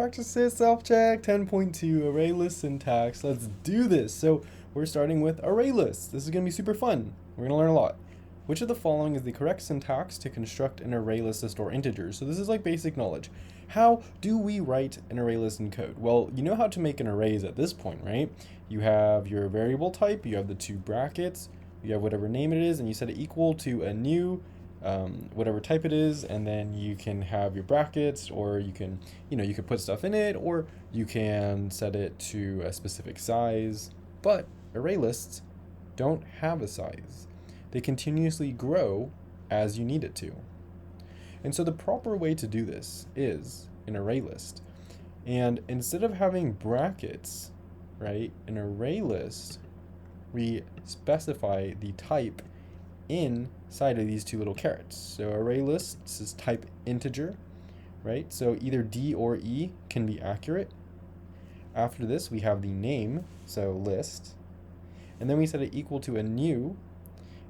Practices self-check 10.2 array list syntax. Let's do this. So we're starting with array lists. This is going to be super fun. We're going to learn a lot. Which of the following is the correct syntax to construct an array list to store integers? So this is like basic knowledge. How do we write an array list in code? Well, you know how to make an arrays at this point, right? You have your variable type, you have the two brackets, you have whatever name it is, and you set it equal to a new whatever type it is, and then you can have your brackets, or you can, you could put stuff in it, or you can set it to a specific size. But array lists don't have a size. They continuously grow as you need it to. And so the proper way to do this is an array list. And instead of having brackets, right, an array list, we specify the type inside of these two little carets. So array lists is type integer, right? So either D or E can be accurate. After this, we have the name, so list, and then we set it equal to a new,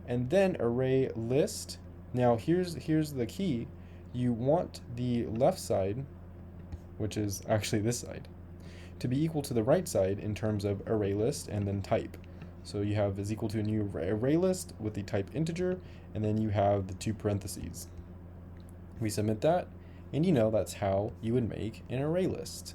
and then array list. Now here's the key. You want the left side, which is actually this side, to be equal to the right side in terms of array list and then type. So you have is equal to a new array list with the type integer, and then you have the two parentheses. We submit that, and that's how you would make an array list.